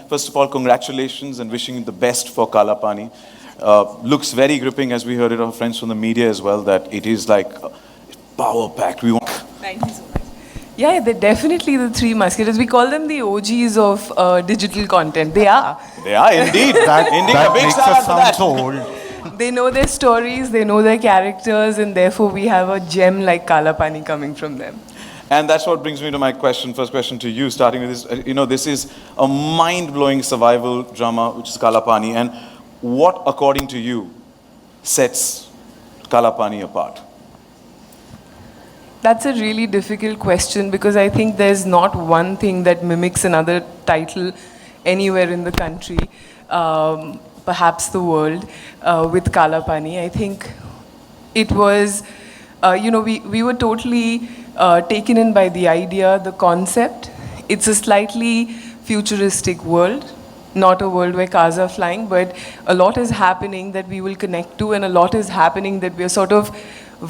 first of all, congratulations and wishing you the best for Kaala Paani. Looks very gripping, as we heard it of friends from the media as well, that it is like power-packed. We want. Thank you so much. Yeah, they're definitely the three musketeers. We call them the OGs of digital content. They are. They are indeed. That makes us sound so old. They know their stories, they know their characters, and therefore we have a gem like Kaala Paani coming from them. And that's what brings me to my question, first question to you, starting with this. This is a mind-blowing survival drama, which is Kaala Paani. And what, according to you, sets Kaala Paani apart? That's a really difficult question because I think there's not one thing that mimics another title anywhere in the country, perhaps the world, with Kaala Paani. I think it was, we were totally taken in by the idea, the concept. It's a slightly futuristic world, not a world where cars are flying, but a lot is happening that we will connect to, and a lot is happening that we're sort of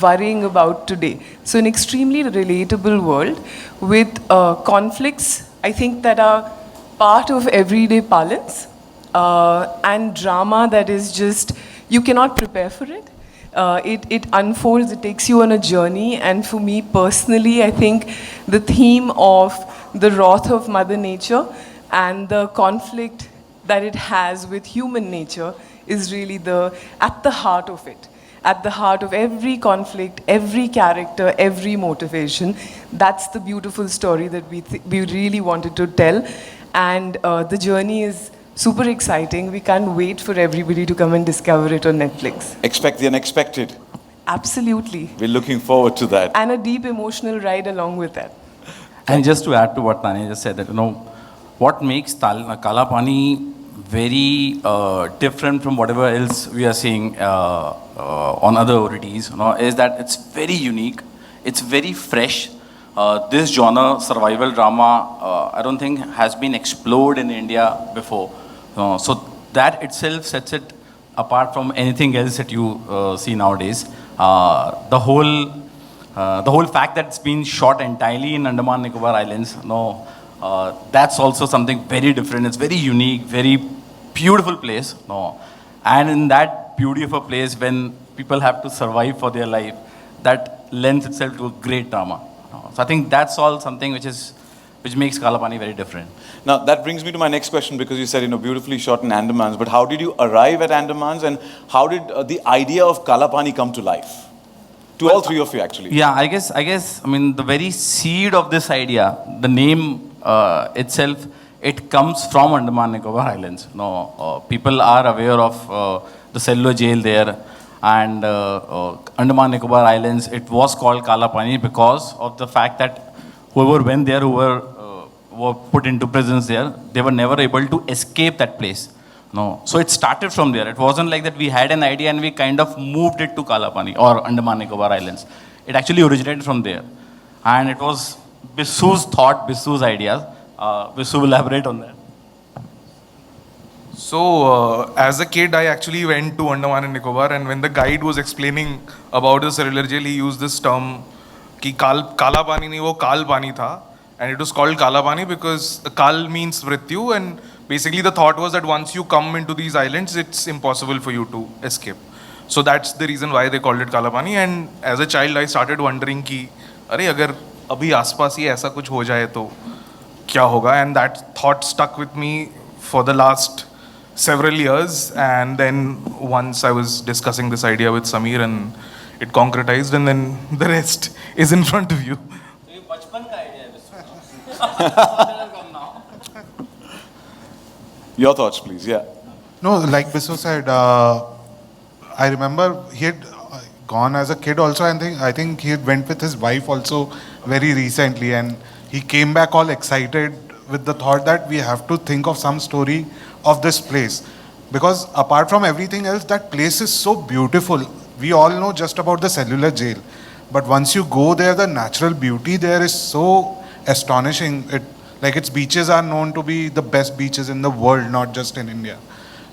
worrying about today. So an extremely relatable world with conflicts, I think, that are part of everyday parlance, and drama that is just, you cannot prepare for it. It unfolds, it takes you on a journey, and for me personally, I think the theme of the wrath of Mother Nature and the conflict that it has with human nature is really at the heart of it. At the heart of every conflict, every character, every motivation. That's the beautiful story that we really wanted to tell. And the journey is super exciting. We can't wait for everybody to come and discover it on Netflix. Expect the unexpected. Absolutely. We're looking forward to that. And a deep emotional ride along with that. And just to add to what Tanya just said, that what makes Kaala Paani very different from whatever else we are seeing on other OTTs, is that it's very unique, it's very fresh. This genre, survival drama, I don't think has been explored in India before. So that itself sets it apart from anything else that you see nowadays. The whole fact that it's been shot entirely in Andaman Nicobar Islands, that's also something very different. It's very unique, very beautiful place. And in that beauty of a place, when people have to survive for their life, that lends itself to a great drama. So I think that's all something which makes Kaala Paani very different. Now that brings me to my next question, because you said beautifully shot in Andamans, but how did you arrive at Andamans, and how did the idea of Kaala Paani come to life? To all three of you, actually. Yeah, I guess, the very seed of this idea, the name itself, it comes from Andaman Nicobar Islands. People are aware of the cellular jail there, and Andaman Nicobar Islands, it was called Kaala Paani because of the fact that whoever went there, who were put into prisons there, they were never able to escape that place. So it started from there. It wasn't like that we had an idea and we kind of moved it to Kaala Paani or Andaman Nicobar Islands. It actually originated from there. And it was Bissu's thought, Bissu's ideas. Bissu will elaborate on that. So, as a kid, I actually went to Andaman and Nicobar, and when the guide was explaining about the cellular jail, he used this term, कि Kaala Paani नहीं वो Kaal Paani था, and it was called Kaala Paani because Kaal means Mrityu, and basically the thought was that once you come into these islands, it's impossible for you to escape. So that's the reason why they called it Kaala Paani. And as a child, I started wondering कि अरे अगर अभी आसपास ही ऐसा कुछ हो जाए तो क्या होगा? And that thought stuck with me for the last several years. And then once I was discussing this idea with Samir, and it concretized, and then the rest is in front of you. So ये बचपन का idea है Your thoughts, please. Yeah. No, like Bissu said, I remember he had gone as a kid also, and I think he went with his wife also very recently, and he came back all excited with the thought that we have to think of some story of this place. Because apart from everything else, that place is so beautiful. We all know just about the cellular jail. But once you go there, the natural beauty there is so astonishing. Like its beaches are known to be the best beaches in the world, not just in India.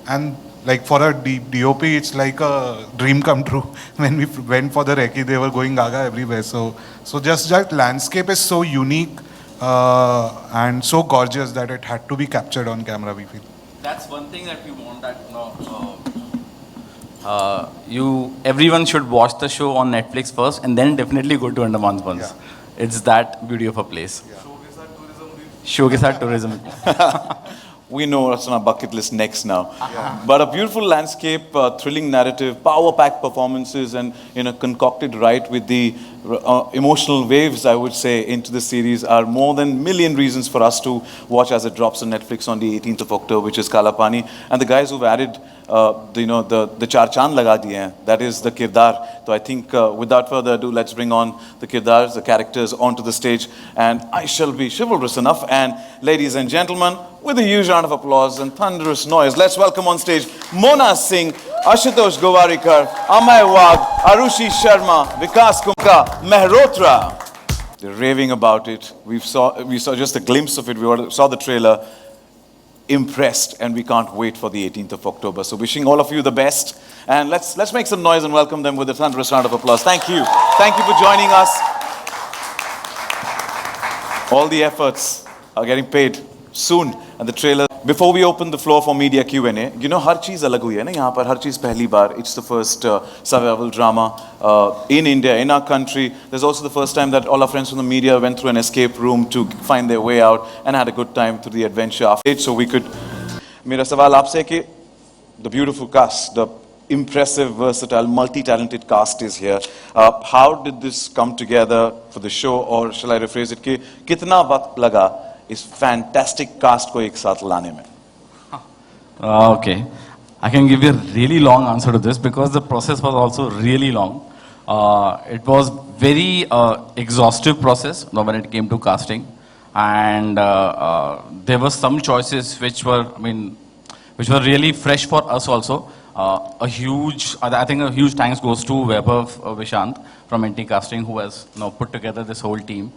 And like for a DOP, it's like a dream come true. When we went for the recce, they were going gaga everywhere. So just that landscape is so unique and so gorgeous that it had to be captured on camera, we feel. That's one thing that we want that everyone should watch the show on Netflix first and then definitely go to Andaman once. Yeah. It's that beauty of a place. Show ke saath tourism. We know what's on our bucket list next now. But a beautiful landscape, thrilling narrative, power-packed performances, and concocted right with the emotional waves, I would say, into the series are more than million reasons for us to watch as it drops on Netflix on the 18th of October, which is Kaala Paani. And the guys who've added, the char chand laga diye hain, that is the kirdar. So I think, without further ado, let's bring on the kirdars, the characters, onto the stage. And I shall be chivalrous enough. And ladies and gentlemen, with a huge round of applause and thunderous noise, let's welcome on stage Mona Singh, Ashutosh Gowarikar, Amey Wagh, Arushi Sharma, Vikas Mehrotra. They're raving about it. We saw just a glimpse of it. We saw the trailer. Impressed, and we can't wait for the 18th of October. So wishing all of you the best. And let's make some noise and welcome them with a thunderous round of applause. Thank you. Thank you for joining us. All the efforts are getting paid soon. And the trailer. Before we open the floor for media Q&A, har cheez alag hui hai na yahan par, har cheez pehli baar. It's the first survival drama in India, in our country. There's also the first time that all our friends from the media went through an escape room to find their way out and had a good time through the adventure after it. So we could. Mera sawal aapse hai ki the beautiful cast, the impressive, versatile, multi-talented cast is here. How did this come together for the show, or shall I rephrase it ki kitna waqt laga इस fantastic cast को एक साथ लाने में? Okay, I can give you a really long answer to this because the process was also really long. It was very exhaustive process when it came to casting, and there were some choices which were really fresh for us also. I think a huge thanks goes to Vaibhav Vishant from NT Casting, who has put together this whole team.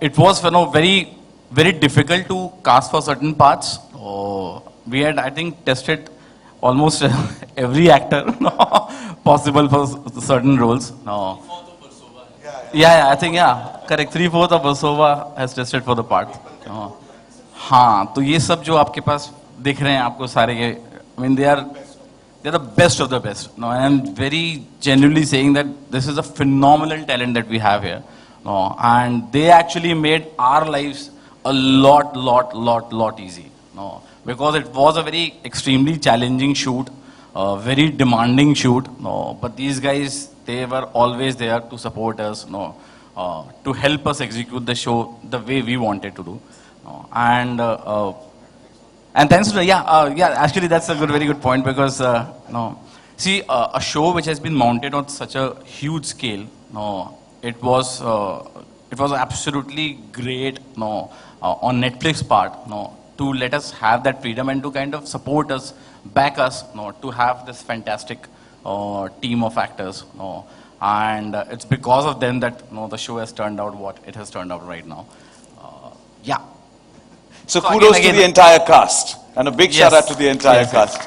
It was very, very difficult to cast for certain parts. We had, I think, tested almost every actor possible for certain roles. Yeah, I think, correct. 3/4 of Versova has tested for the part. हाँ, तो ये सब जो आपके पास दिख रहे हैं आपको सारे ये, I mean, they're the best of the best. No, and I'm very genuinely saying that this is a phenomenal talent that we have here. No, and they actually made our lives a lot easy. No, because it was a very extremely challenging shoot, very demanding shoot. No, but these guys, they were always there to support us. No, to help us execute the show the way we wanted to do. No, and thanks to actually that's a very good point because see a show which has been mounted on such a huge scale. No. It was absolutely great on Netflix part to let us have that freedom and to kind of support us, back us to have this fantastic team of actors and it's because of them that the show has turned out what it has turned out right now. So kudos to the entire cast and a big shout out to the entire cast.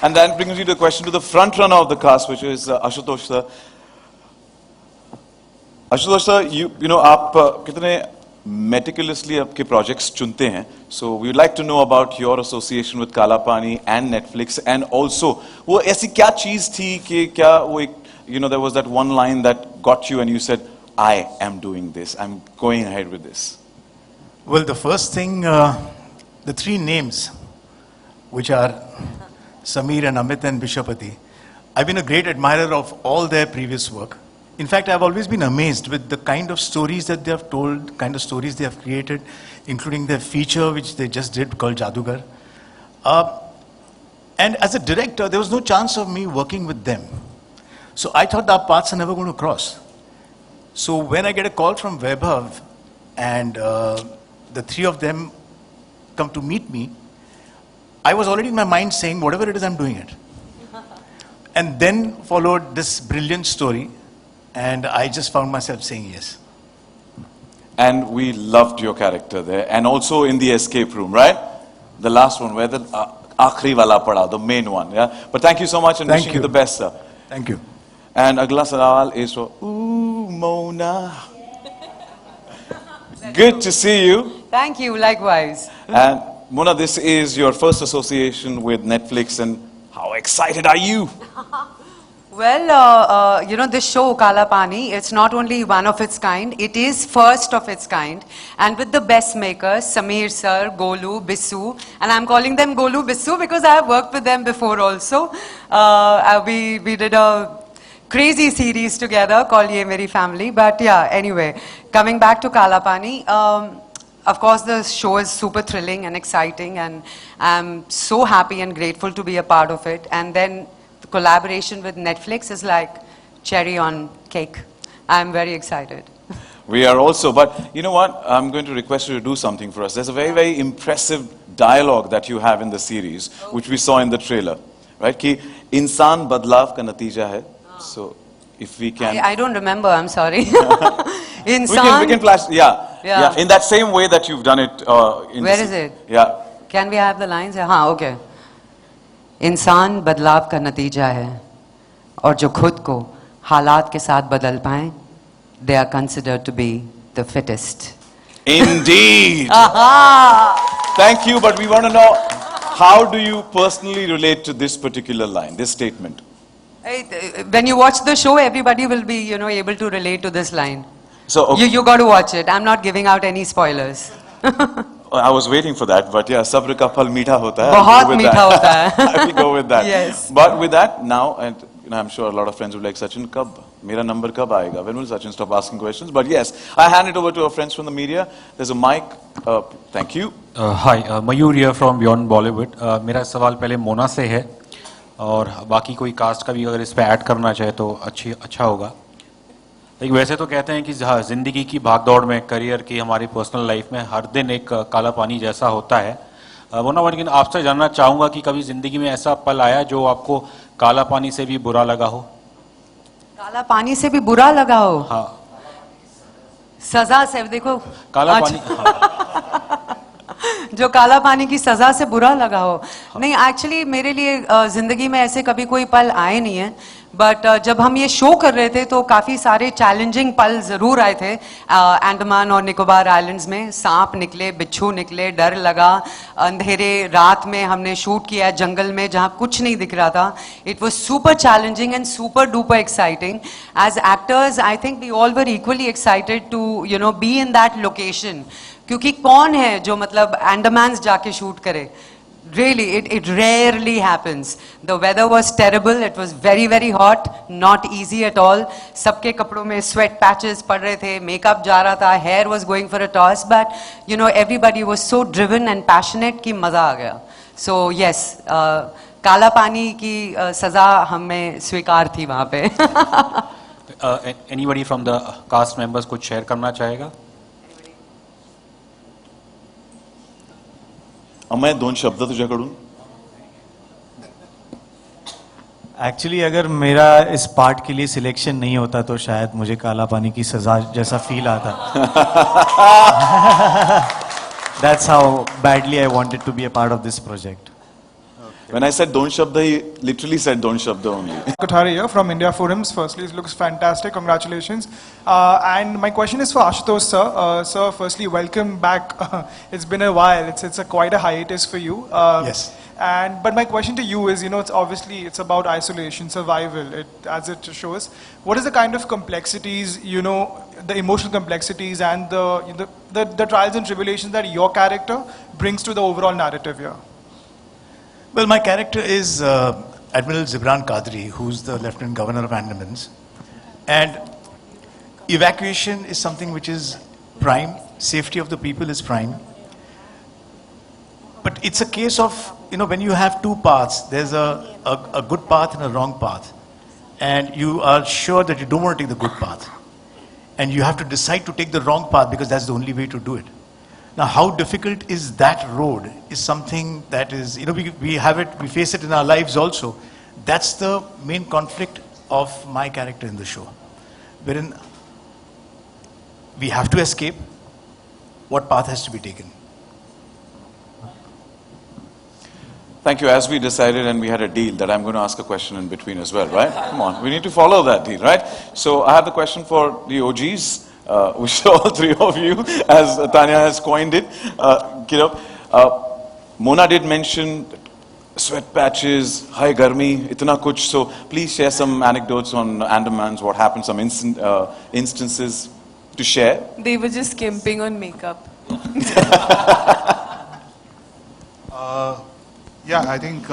And that brings me to the question to the front runner of the cast, which is Ashutosh sir. Ashutosh sir, आप कितने meticulously आपके projects चुनते हैं. So we would like to know about your association with Kaala Paani and Netflix, and also वो ऐसी क्या चीज़ थी कि क्या वो एक there was that one line that got you and you said, I am doing this, I'm going ahead with this. Well, the first thing, the three names, which are Samir and Amit and Bishopati, I've been a great admirer of all their previous work. In fact, I've always been amazed with the kind of stories that they have told, kind of stories they have created, including their feature, which they just did, called Jadugar. And as a director, there was no chance of me working with them. So I thought our paths are never going to cross. So when I get a call from Vaibhav, and the three of them come to meet me, I was already in my mind saying, whatever it is, I'm doing it. And then followed this brilliant story. And I just found myself saying yes. And we loved your character there. And also in the escape room, right? The last one, where the Aakhri wala pada, the main one. Yeah. But thank you so much and wishing you the best, sir. Thank you. And agla sawal is for Mona. Good to see you. Thank you, likewise. And Mona, this is your first association with Netflix, and how excited are you? Well, this show, Kaala Paani, it's not only one of its kind, it is first of its kind. And with the best makers, Sameer sir, Golu, Bissu, and I'm calling them Golu, Bissu because I have worked with them before also. We did a crazy series together called Ye Meri Family. But yeah, anyway, coming back to Kaala Paani, of course the show is super thrilling and exciting, and I'm so happy and grateful to be a part of it. And then the collaboration with Netflix is like cherry on cake. I'm very excited. We are also, but you know what? I'm going to request you to do something for us. There's a very, very impressive dialogue that you have in the series, which we saw in the trailer, right? Ki insaan badlav ka natija hai. So if we can... I don't remember, I'm sorry. we can flash, yeah. In that same way that you've done it. Where is it? Yeah. Can we have the lines? हाँ, okay. इंसान बदलाव का नतीजा है और जो खुद को हालात के साथ बदल पाएं, they are considered to be the fittest. Indeed. Thank you, but we want to know, how do you personally relate to this particular line, this statement? When you watch the show, everybody will be, able to relate to this line. So okay. You got to watch it. I'm not giving out any spoilers. I was waiting for that, but yeah, sabr ka phal meetha hota hai. बहुत मीठा होता है. I will go with that. Yes. But with that now, and I'm sure a lot of friends will be like, Sachin, kab? Mera number kab aayega? When will Sachin stop asking questions? But yes, I hand it over to our friends from the media. There's a mic. Thank you. Hi, Mayur here from Beyond Bollywood. मेरा सवाल पहले मोना से है और बाकी कोई cast का भी अगर इस पे ऐड करना चाहे तो अच्छा होगा. लेकिन वैसे तो कहते हैं कि ज़िंदगी की भागदौड़ में, करियर की, हमारी पर्सनल लाइफ में हर दिन एक काला पानी जैसा होता है. मोना, लेकिन आपसे जानना चाहूँगा कि कभी ज़िंदगी में ऐसा पल आया जो आपको काला पानी से भी बुरा लगा हो? काला पानी से भी बुरा लगा हो? हाँ. सजा से, देखो काला पानी. जो काला पानी की सजा से बुरा लगा हो. नहीं, एक्चुअली मेरे लिए जिंदगी में ऐसे कभी कोई पल आए नहीं है. बट जब हम ये शो कर रहे थे तो काफ़ी सारे चैलेंजिंग पल ज़रूर आए थे. अंडमान और निकोबार आइलैंड्स में सांप निकले, बिच्छू निकले, डर लगा. अंधेरे रात में हमने शूट किया जंगल में जहाँ कुछ नहीं दिख रहा था. It was super challenging and super duper exciting. As actors I think we all were equally excited to be in that location. क्योंकि कौन है जो मतलब अंडमान जाके शूट करे? Really, it rarely happens. The weather was terrible. It was very, very hot. Not easy at all. सबके कपड़ों में sweat patches पड़ रहे थे. Makeup जा रहा था. Hair was going for a toss. But everybody was so driven and passionate कि मजा आ गया. So yes, काला पानी की सजा हमें स्वीकार थी वहाँ पे. Anybody from the cast members कुछ शेयर करना चाहेगा? अमय, 2 शब्द तुझ्याकडून. एक्चुअली अगर मेरा इस पार्ट के लिए सिलेक्शन नहीं होता तो शायद मुझे काला पानी की सजा जैसा फील आता. That's how badly I wanted to be a part of this project. When I said don't shabda, he literally said don't shabda only. Kothari here from India Forums. Firstly, it looks fantastic. Congratulations. And my question is for Ashutosh, sir. Sir, firstly, welcome back. It's been a while. It's quite a hiatus for you. Yes. But my question to you is, it's about isolation, survival, as it shows. What is the kind of complexities, the emotional complexities and the trials and tribulations that your character brings to the overall narrative here? Well, my character is Admiral Zibran Qadri, who's the Lieutenant Governor of Andamans. And evacuation is something which is prime. Safety of the people is prime. But it's a case of, when you have two paths, there's a good path and a wrong path. And you are sure that you don't want to take the good path. And you have to decide to take the wrong path because that's the only way to do it. Now, how difficult is that road is something that is, we have it, we face it in our lives also. That's the main conflict of my character in the show. Wherein we have to escape, what path has to be taken? Thank you. As we decided and we had a deal that I'm going to ask a question in between as well, right? Come on, we need to follow that deal, right? So I have the question for the OGs. wish all three of you, as Tanya has coined it. Mona did mention sweat patches, high garmi, itna kuch. So please share some anecdotes on Andamans, what happened, some instances to share. They were just skimping on makeup. Yeah, I think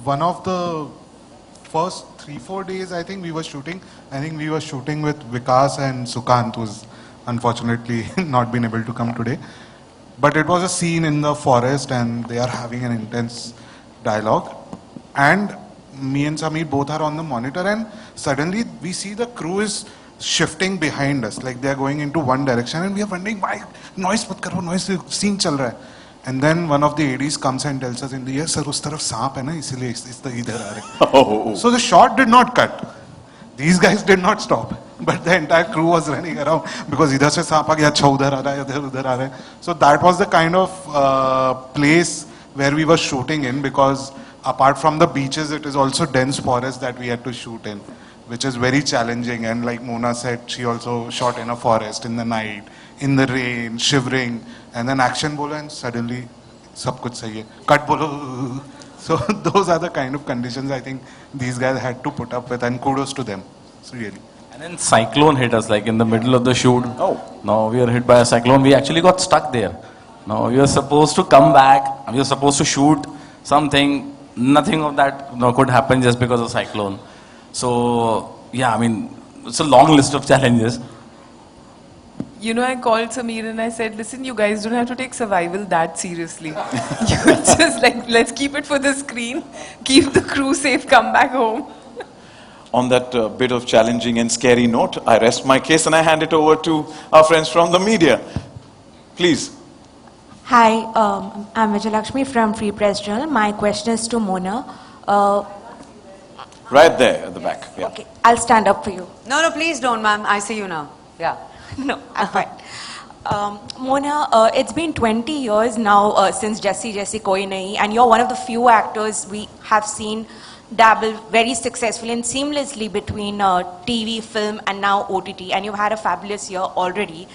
one of the first 3-4 days, I think we were shooting. I think we were shooting with Vikas and Sukant, who's unfortunately not been able to come today. But it was a scene in the forest, and they are having an intense dialogue. And me and Sameer both are on the monitor, and suddenly we see the crew is shifting behind us, like they are going into one direction, and we are wondering why noise mat karo, noise scene chal raha hai. And then one of the ADs comes and tells us in the ear, sir, us taraf saap hai na, isliye is idhar aa rahe. So the shot did not cut. These guys did not stop, but the entire crew was running around because idhar se saap aa gaya, अच्छा udhar aa raha hai, udhar aa raha hai. So that was the kind of place where we were shooting in, because apart from the beaches, it is also dense forest that we had to shoot in, which is very challenging. And like Mona said, she also shot in a forest in the night, in the rain, shivering, and then action bolo, and suddenly sab kuch sahi hai, cut bolo. So those are the kind of conditions I think these guys had to put up with, and kudos to them. So really. And then cyclone hit us like in the middle of the shoot. Oh. No, we were hit by a cyclone. We actually got stuck there. No, we were supposed to come back. We were supposed to shoot something. Nothing of that could happen just because of cyclone. So yeah, I mean, it's a long list of challenges. You know, I called Sameer and I said, listen, you guys don't have to take survival that seriously. You're just like, let's keep it for the screen, keep the crew safe, come back home. On that bit of challenging and scary note, I rest my case and I hand it over to our friends from the media. Please. Hi, I'm Vijayalakshmi from Free Press Journal. My question is to Mona. Right there at the back. Yeah. Okay, I'll stand up for you. No, please don't, ma'am. I see you now. Yeah. No, I'm fine. Mona, it's been 20 years now since Jesse Koi Nahi, and you're one of the few actors we have seen dabble very successfully and seamlessly between TV, film, and now OTT. And you've had a fabulous year already,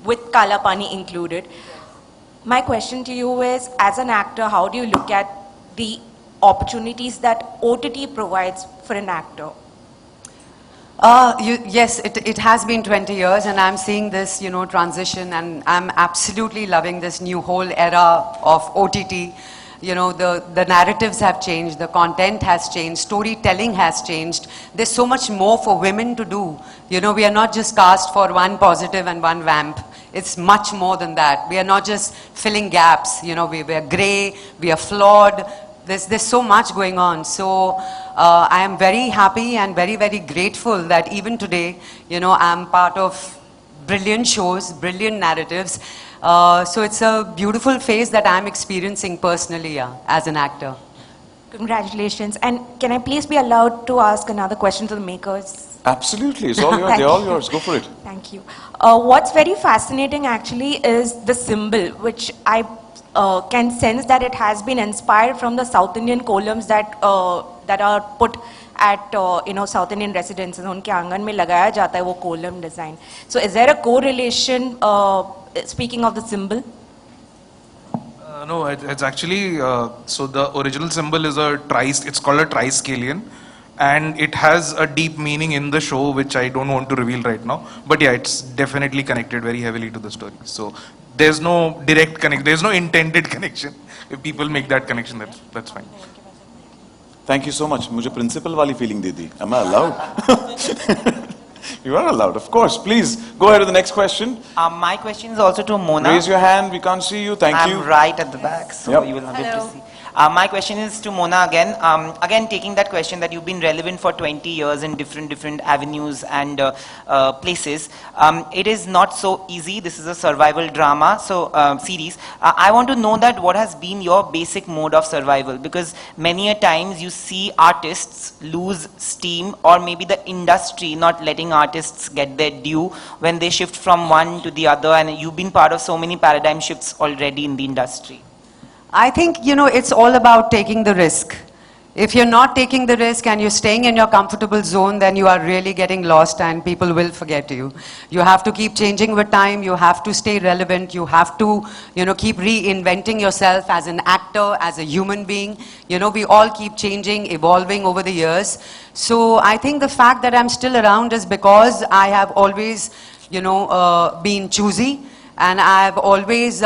with Kaala Paani included. My question to you is, as an actor, how do you look at the opportunities that OTT provides for an actor? Yes, it has been 20 years, and I'm seeing this, transition, and I'm absolutely loving this new whole era of OTT. The narratives have changed, the content has changed, storytelling has changed. There's so much more for women to do. We are not just cast for one positive and one vamp. It's much more than that. We are not just filling gaps. We are grey, we are flawed. There's so much going on. So I am very happy and very, very grateful that even today, I'm part of brilliant shows, brilliant narratives. So it's a beautiful phase that I'm experiencing personally, as an actor. Congratulations. And can I please be allowed to ask another question to the makers? Absolutely. It's all yours. They're all yours. Go for it. Thank you. What's very fascinating actually is the symbol, which I can sense that it has been inspired from the South Indian columns that are put at South Indian residences. उनके आंगन में लगाया जाता है वो column design. So is there a correlation, speaking of the symbol? No, it's actually, so the original symbol is it's called a triscallion, and it has a deep meaning in the show which I don't want to reveal right now. But yeah, it's definitely connected very heavily to the story. So there's no direct connection, there's no intended connection. If people make that connection, that's fine. Thank you so much. मुझे principal वाली feeling they the. Am I allowed? You are allowed, of course. Please go ahead to the next question. My question is also to Mona. Raise your hand. We can't see you. Thank you. I'm right at the back, so you will not be able to see. My question is to Mona again. Again, taking that question that you've been relevant for 20 years in different avenues and places. It is not so easy. This is a survival drama, series. I want to know that what has been your basic mode of survival, because many a times you see artists lose steam, or maybe the industry not letting artists get their due when they shift from one to the other, and you've been part of so many paradigm shifts already in the industry. I think, it's all about taking the risk. If you're not taking the risk and you're staying in your comfortable zone, then you are really getting lost and people will forget you. You have to keep changing with time. You have to stay relevant. You have to, keep reinventing yourself as an actor, as a human being. We all keep changing, evolving over the years. So I think the fact that I'm still around is because I have always, been choosy, and I've always,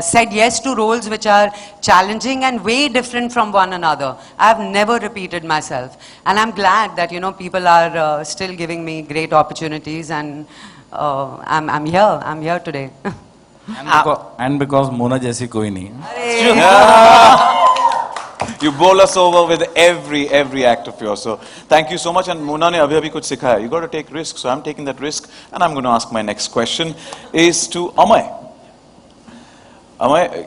said yes to roles which are challenging and way different from one another. I've never repeated myself. And I'm glad that, people are still giving me great opportunities, and I'm here today. And because Mona jaisi koi nahi. You bowl us over with every act of yours. So thank you so much. And Mona ne abhi kuch sikhaya. You got to take risks. So I'm taking that risk, and I'm going to ask my next question is to Amey. Amey,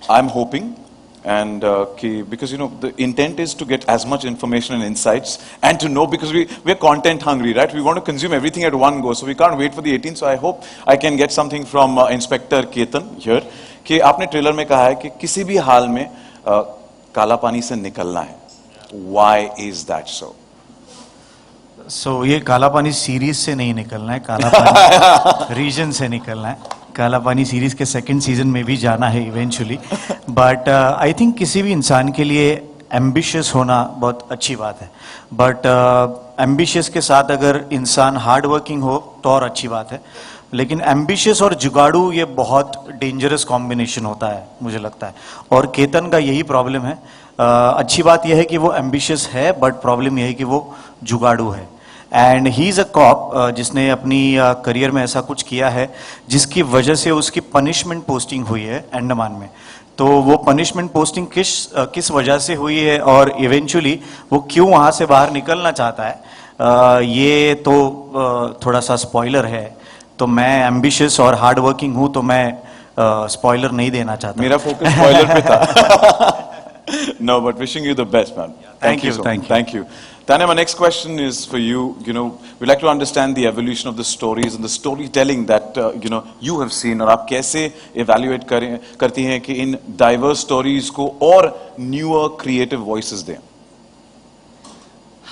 I'm hoping, and because the intent is to get as much information and insights, and to know, because we're content hungry, right? We want to consume everything at one go, so we can't wait for the 18th. So I hope I can get something from Inspector Ketan here. कि आपने trailer में कहा है कि किसी भी हाल में काला पानी से निकलना है. Why is that so? So ये काला पानी सीरीज से नहीं निकलना है, काला पानी रीजन से निकलना है. काला पानी सीरीज के सेकंड सीजन में भी जाना है इवेंचुअली. बट आई थिंक किसी भी इंसान के लिए एम्बिशियस होना बहुत अच्छी बात है. बट एम्बिशियस के साथ अगर इंसान हार्ड वर्किंग हो तो और अच्छी बात है. लेकिन एम्बिशियस और जुगाड़ू ये बहुत डेंजरस कॉम्बिनेशन होता है मुझे लगता है. और केतन का यही प्रॉब्लम है. अच्छी बात यह है कि वो एम्बिशियस है, बट प्रॉब्लम यह है कि वो जुगाड़ू है. And he is a cop जिसने अपनी करियर में ऐसा कुछ किया है जिसकी वजह से उसकी पनिशमेंट पोस्टिंग हुई है अंडमान में. तो वो पनिशमेंट पोस्टिंग किस वजह से हुई है और इवेंचुअली वो क्यों वहाँ से बाहर निकलना चाहता है, ये तो थोड़ा सा स्पॉइलर है. तो मैं एम्बिशियस और हार्ड वर्किंग हूँ, तो मैं स्पॉइलर नहीं देना चाहता. मेरा फोकस स्पॉइलर पे था. No, but wishing you the best, man. Thank you. Thank you. Tanya, my next question is for you. We'd like to understand the evolution of the stories and the storytelling that you have seen, और आप कैसे evaluate करती हैं कि इन diverse stories को और newer creative voices दें.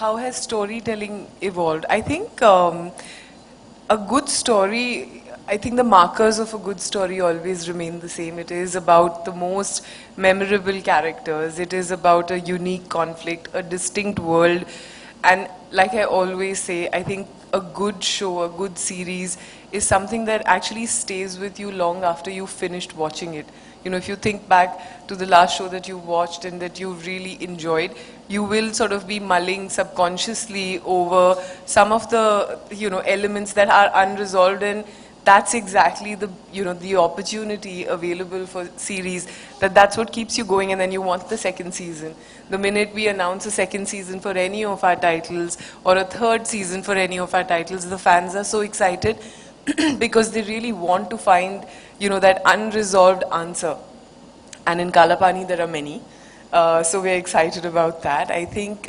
How has storytelling evolved? I think a good story, I think the markers of a good story always remain the same. It is about the most memorable characters. It is about a unique conflict, a distinct world. And like I always say, I think a good show, a good series is something that actually stays with you long after you've finished watching it. If you think back to the last show that you watched and that you really enjoyed, you will sort of be mulling subconsciously over some of the, elements that are unresolved, and that's exactly the opportunity available for series, that's what keeps you going, and then you want the second season. The minute we announce a second season for any of our titles or a third season for any of our titles, the fans are so excited because they really want to find, that unresolved answer. And in Kaala Paani there are many. So we're excited about that. I think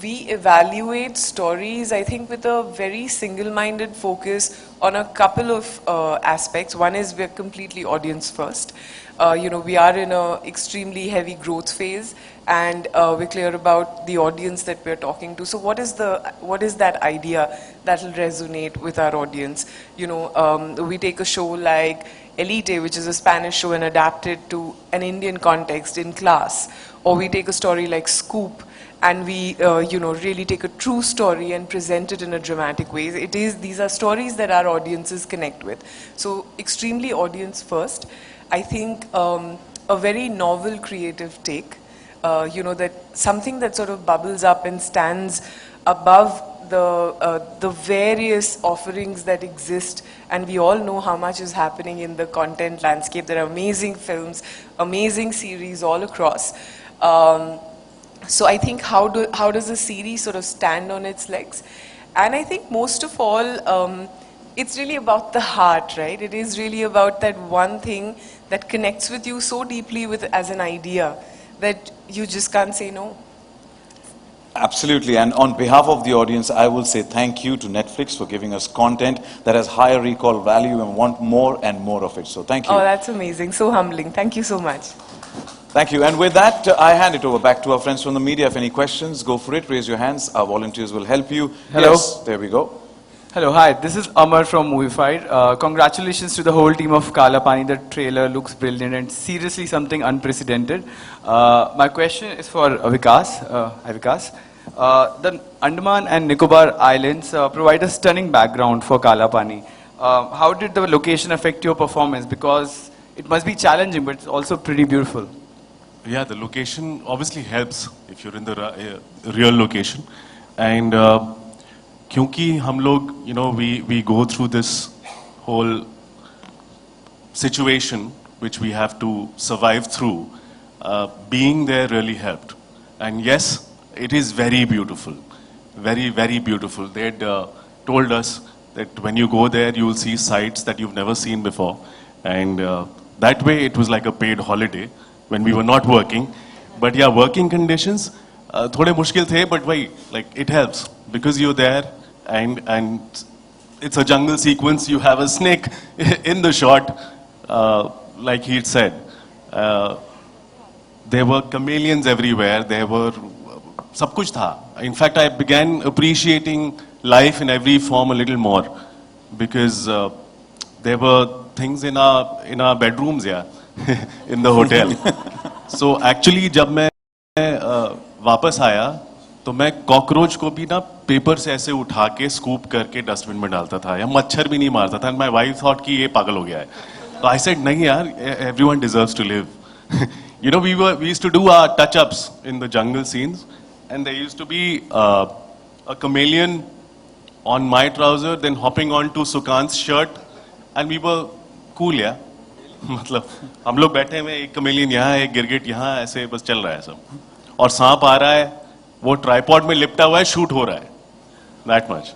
we evaluate stories, I think, with a very single-minded focus on a couple of aspects. One is we're completely audience first. We are in an extremely heavy growth phase, and we're clear about the audience that we're talking to. So what is that idea that will resonate with our audience? We take a show like Elite, which is a Spanish show, and adapt it to an Indian context in class. Or we take a story like Scoop, and we really take a true story and present it in a dramatic way. These are stories that our audiences connect with. So extremely audience first. I think a very novel creative take, that something that sort of bubbles up and stands above the various offerings that exist, and we all know how much is happening in the content landscape. There are amazing films, amazing series all across. So I think how does a series sort of stand on its legs? And I think most of all, it's really about the heart, right? It is really about that one thing that connects with you so deeply as an idea that you just can't say no. Absolutely, and on behalf of the audience, I will say thank you to Netflix for giving us content that has higher recall value and want more and more of it. So thank you. Oh, that's amazing. So humbling. Thank you so much. Thank you. And with that, I hand it over back to our friends from the media. If any questions, go for it. Raise your hands. Our volunteers will help you. Hello. Yes, there we go. Hello, hi. This is Amar from Movified. Congratulations to the whole team of Kaala Paani. The trailer looks brilliant and seriously something unprecedented. My question is for Vikas. Hi, Vikas. The Andaman and Nicobar Islands provide a stunning background for Kaala Paani. How did the location affect your performance? Because it must be challenging, but it's also pretty beautiful. Yeah, the location obviously helps if you're in the real location. And क्योंकि हम लोग, we go through this whole situation which we have to survive through, being there really helped. And yes, it is very beautiful, very, very beautiful. They had told us that when you go there, you will see sights that you've never seen before. And that way, it was like a paid holiday when we were not working. But yeah, working conditions, थोड़े मुश्किल थे, but why, like, it helps because you're there and it's a jungle sequence. You have a snake in the shot, like he had said. There were chameleons everywhere. There were सब कुछ था. In fact, I began appreciating life in every form a little more because there were things in our bedrooms, yeah, in the hotel. So actually, जब मैं वापस आया, तो मैं cockroach को भी ना पेपर से ऐसे उठा के स्कूप करके डस्टबिन में डालता था, या मच्छर भी नहीं मारता था. And my wife thought कि ये पागल हो गया है. So I said, नहीं यार, everyone deserves to live. We used to do our touch-ups in the jungle scenes, and there used to be a chameleon on my trouser, then hopping on to Sukant's shirt, and we were cool, yeah. मतलब हम लोग बैठे हुए, एक chameleon यहाँ, एक गिरगिट यहाँ, ऐसे बस चल रहा है सब. और सांप आ रहा है, वो ट्राइपॉड में लिपटा हुआ है, शूट हो रहा है. That much.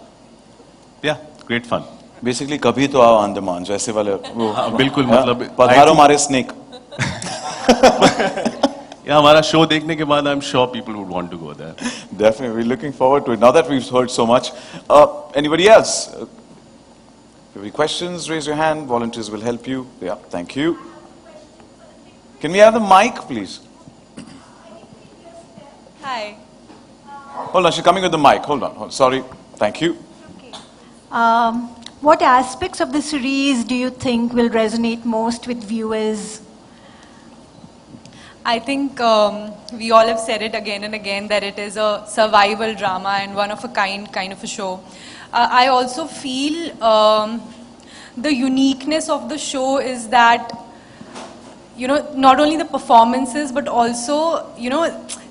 Yeah, great fun. Basically, कभी तो आओ अंडमान, जैसे वाले वो. हाँ, बिल्कुल, मतलब पधारो मारे snake. Yeah, हमारा show देखने के बाद, I'm sure people would want to go there. Definitely, we're looking forward to it. Now that we've heard so much, anybody else? If you have any questions, raise your hand. Volunteers will help you. Yeah, thank you. Can we have the mic, please? Hi. Hold on, she's coming with the mic. Hold on. Sorry. Thank you. What aspects of the series do you think will resonate most with viewers? I think we all have said it again and again that it is a survival drama and one of a kind of a show. I also feel the uniqueness of the show is that, not only the performances but also,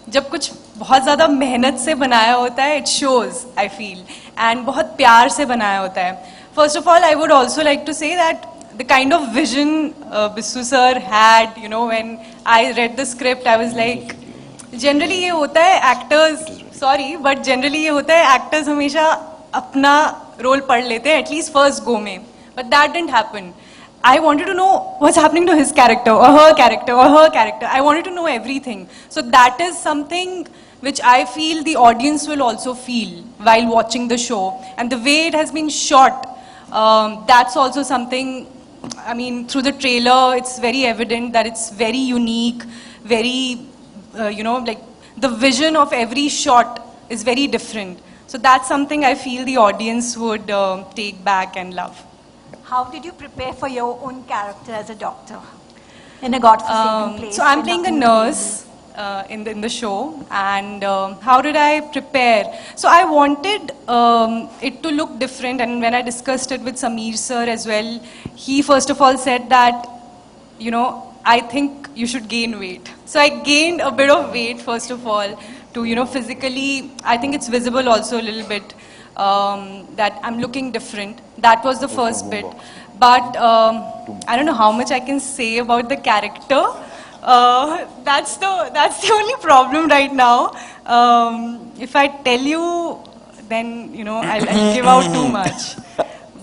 जब कुछ बहुत ज़्यादा मेहनत से बनाया होता है, it shows, I feel, and बहुत प्यार से बनाया होता है. First of all, I would also like to say that the kind of vision Bissu sir had, when I read the script, I was like, generally ये होता है actors हमेशा अपना role पढ़ लेते हैं, at least first go में. But that didn't happen. I wanted to know what's happening to his character or her character or her character. I wanted to know everything. So that is something which I feel the audience will also feel while watching the show. And the way it has been shot, that's also something, through the trailer, it's very evident that it's very unique, very, like the vision of every shot is very different. So that's something I feel the audience would take back and love. How did you prepare for your own character as a doctor in a God-forsaken place? So I'm playing a nurse in the show, and how did I prepare? So I wanted it to look different, and when I discussed it with Sameer sir as well, he first of all said that, I think you should gain weight. So I gained a bit of weight first of all to, physically, I think it's visible also a little bit. That I'm looking different. That was the first bit. But I don't know how much I can say about the character. That's the only problem right now. If I tell you, then I'll give out too much.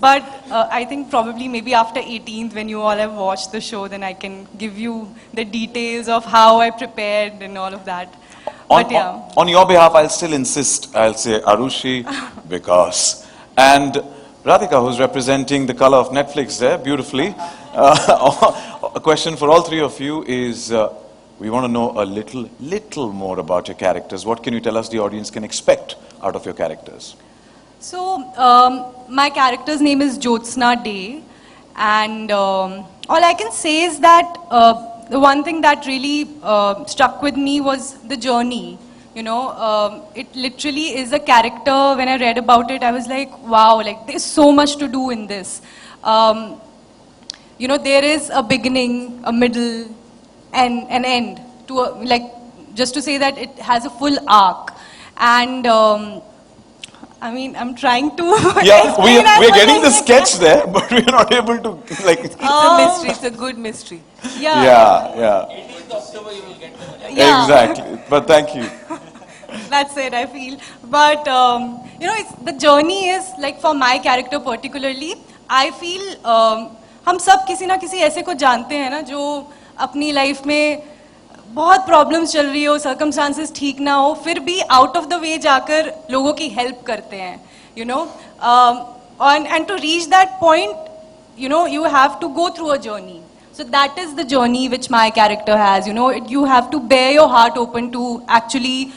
But I think probably maybe after 18th, when you all have watched the show, then I can give you the details of how I prepared and all of that. But yeah. On your behalf, I'll still insist. I'll say Arushi, Vikas, and Radhika, who's representing the color of Netflix there beautifully. A question for all three of you is, we want to know a little more about your characters. What can you tell us the audience can expect out of your characters? So, my character's name is Jyotsna Day, and all I can say is that the one thing that really struck with me was the journey. You know, it literally is a character. When I read about it, I was like, wow, like there's so much to do in this. You know, there is a beginning, a middle, and an end. Like, just to say that it has a full arc. And I mean, I'm trying to. Yeah, we're getting the sketch there, but we're not able to like. It's a mystery. It's a good mystery. Yeah. Yeah. Exactly. But thank you. That's it, I feel. But you know, the journey is like for my character particularly. I feel हम सब किसी ना किसी ऐसे को जानते हैं ना जो अपनी लाइफ में बहुत प्रॉब्लम्स चल रही हो, सर्कमस्टांसेस ठीक ना हो, फिर भी आउट ऑफ द वे जाकर लोगों की हेल्प करते हैं, you know, and to reach that point, you know, you have to go through a journey. So that is the journey which my character has, you know. You have to bear your heart open to actually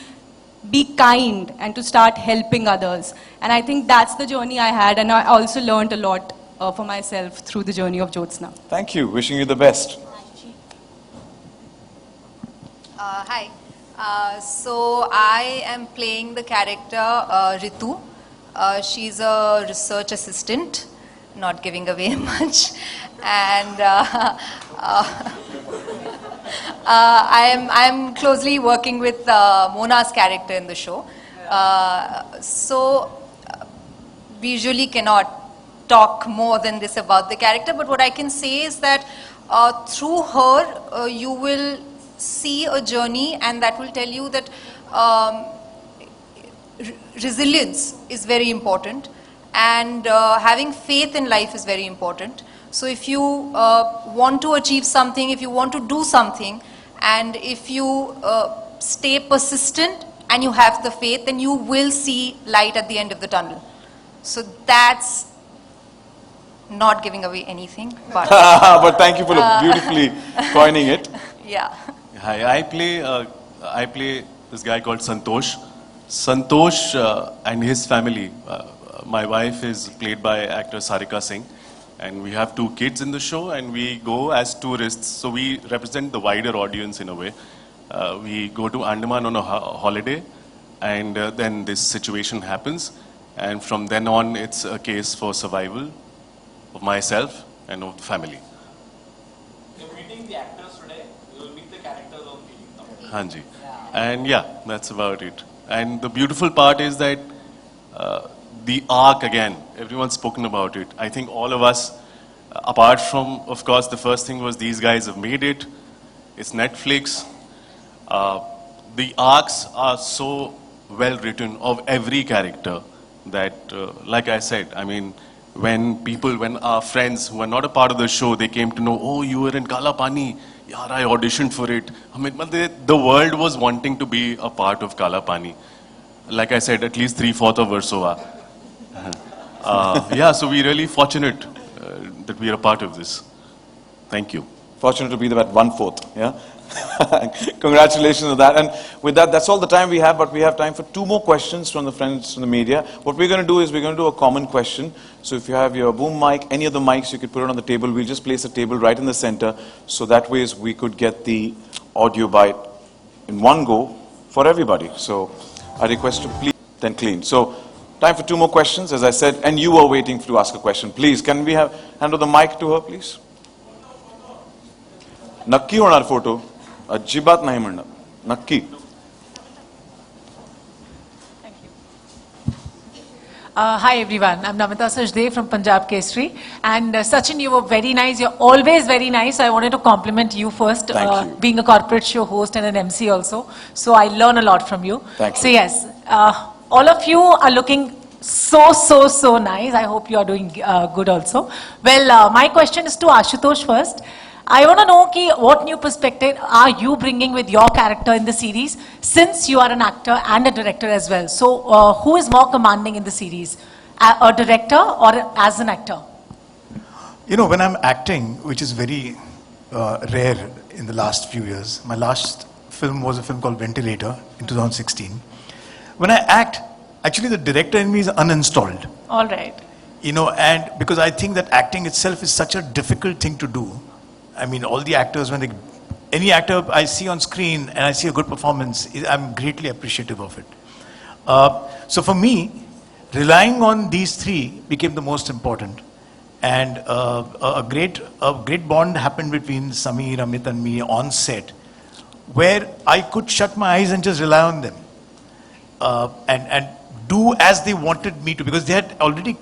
be kind and to start helping others. And I think that's the journey I had, and I also learned a lot for myself through the journey of Jyotsna. Thank you. Wishing you the best. Hi. So I am playing the character Ritu. She's a research assistant, not giving away much, and I am closely working with Mona's character in the show. So we usually cannot talk more than this about the character, but what I can say is that through her you will see a journey, and that will tell you that resilience is very important, and having faith in life is very important. So if you want to achieve something, if you want to do something, and if you stay persistent and you have the faith, then you will see light at the end of the tunnel. So that's not giving away anything, but but thank you for beautifully coining it. Yeah. Hi, I play this guy called Santosh. Santosh and his family. My wife is played by actor Sarika Singh, and we have 2 kids in the show, and we go as tourists. So we represent the wider audience in a way. We go to Andaman on a holiday, and then this situation happens, and from then on, it's a case for survival of myself and of the family. You're meeting the actors today. You will meet the characters on meeting. Hanji. And yeah, that's about it. And the beautiful part is that the arc, again, everyone's spoken about it. I think all of us, apart from, of course, the first thing was these guys have made it. It's Netflix. The arcs are so well written of every character that, like I said, I mean, when our friends who are not a part of the show, they came to know, oh, you were in Kaala Paani. Yaar, I auditioned for it. I mean, the world was wanting to be a part of Kaala Paani. Like I said, at least 3/4 of Versova. Yeah, so we're really fortunate that we are a part of this. Thank you. Fortunate to be there at 1/4. Yeah. Congratulations on that. And with that, that's all the time we have, but we have time for 2 more questions from the friends from the media. What we're going to do is we're going to do a common question. So if you have your boom mic, any of the mics, you could put it on the table. We'll just place a table right in the center, so that way we could get the audio bite in one go for everybody. So I request you please then clean. So time for 2 more questions, as I said, and you are waiting to ask a question. Please, can we hand over the mic to her, please? नक्की होणार photo अजिबात नाही म्हणणार नक्की Hi everyone, I'm Namita Sajdev from Punjab Kesari, and Sachin, you were very nice. You're always very nice. I wanted to compliment you first, being a corporate show host and an MC also. So I learn a lot from you. Thank you. So yes, all of you are looking so nice. I hope you are doing good also. Well, my question is to Ashutosh first. I want to know ki what new perspective are you bringing with your character in the series, since you are an actor and a director as well. So who is more commanding in the series, a director or as an actor? You know, when I'm acting, which is very rare in the last few years, my last film was a film called Ventilator in 2016. When I act, actually the director in me is uninstalled. All right. You know, and because I think that acting itself is such a difficult thing to do. I mean, all the actors, any actor I see on screen and I see a good performance, I'm greatly appreciative of it. So for me, relying on these three became the most important. And a great bond happened between Sameer, Amit and me on set, where I could shut my eyes and just rely on them. And do as they wanted me to, because they had already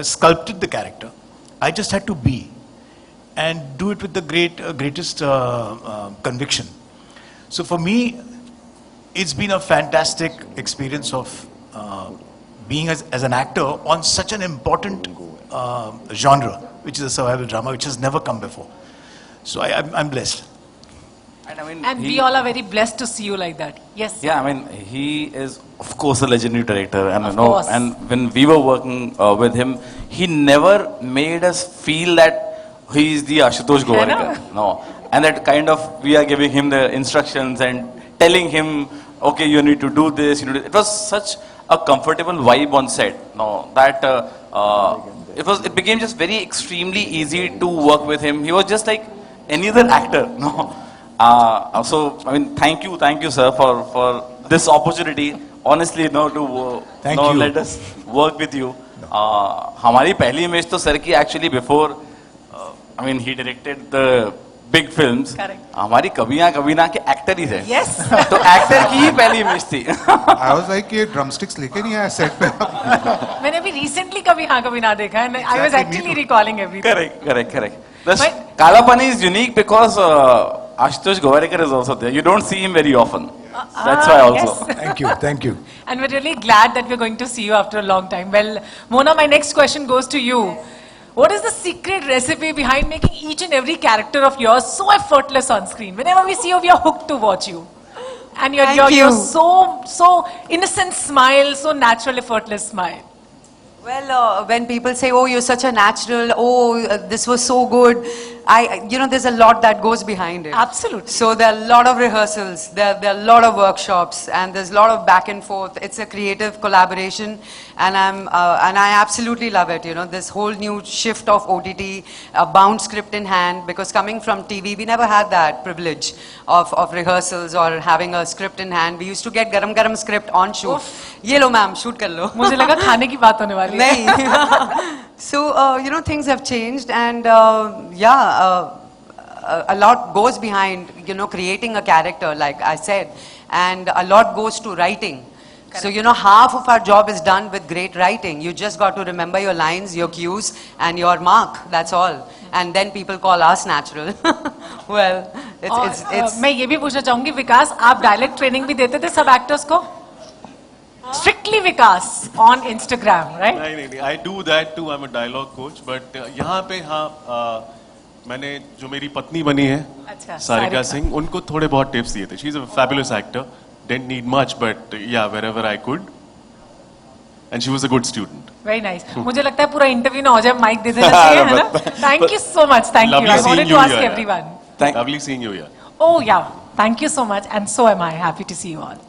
sculpted the character. I just had to be and do it with the greatest conviction. So for me, it's been a fantastic experience of being as an actor on such an important genre, which is a survival drama, which has never come before. So I'm blessed. And we all are very blessed to see you like that. Yes. Yeah, I mean, he is, of course, a legendary director, and Of course. and when we were working with him, he never made us feel that he is the Ashutosh Govarkar. No, and that kind of we are giving him the instructions and telling him, okay, you need to do this. It was such a comfortable vibe on set. No, that it became just very extremely easy to work with him. He was just like any other actor. No. So, I mean, thank you, sir, for this opportunity. Honestly, to let us work with you. हमारी पहली image तो sir की actually before, I mean, he directed the big films. Correct. हमारी कभी ना के actor ही थे. Yes. तो actor की ही पहली इमेज थी. I was like, ये drumsticks लेके नहीं आया set पे. मैंने अभी recently कभी हाँ कभी ना देखा है. I was actually recalling everything. Correct. Kaala Paani is unique because Ashutosh Govarkar is also there. You don't see him very often. That's why also. Yes. Thank you. And we're really glad that we're going to see you after a long time. Well, Mona, my next question goes to you. What is the secret recipe behind making each and every character of yours so effortless on screen? Whenever we see you, we are hooked to watch you. And you're so innocent smile, so natural, effortless smile. Well, when people say, oh, you're such a natural, this was so good, there's a lot that goes behind it. Absolutely. So there are a lot of rehearsals, there are a lot of workshops, and there's a lot of back and forth. It's a creative collaboration, and I absolutely love it. This whole new shift of OTT, a bound script in hand, because coming from TV, we never had that privilege of rehearsals or having a script in hand. We used to get garam script on shoot. ये लो ma'am shoot कर लो. मुझे लगा खाने की बात होने वाली है. नहीं. So things have changed, and a lot goes behind creating a character, like I said, and a lot goes to writing. Correct. So half of our job is done with great writing. You just got to remember your lines, your cues, and your mark. That's all. And then people call us natural. Well, it's. मैं ये भी पूछना चाहूँगी, विकास, आप dialect training भी देते थे सब एक्टर्स को? Strictly Vikas on Instagram, right? नहीं, I do that too. I'm a dialogue coach, but यहाँ पे मैंने जो मेरी पत्नी बनी है, सारिका सिंह, उनको थोड़े बहुत टिप्स दिए थे. She's a fabulous actor. Didn't need much, but yeah, wherever I could. And she was a good student. Very nice. मुझे लगता है पूरा इंटरव्यू ना हो जाए, माइक दे देना चाहिए, है ना? Thank you so much. Thank you. I wanted to ask everyone. Lovely seeing you here. Oh yeah. Thank you so much, and so am I. Happy to see you all.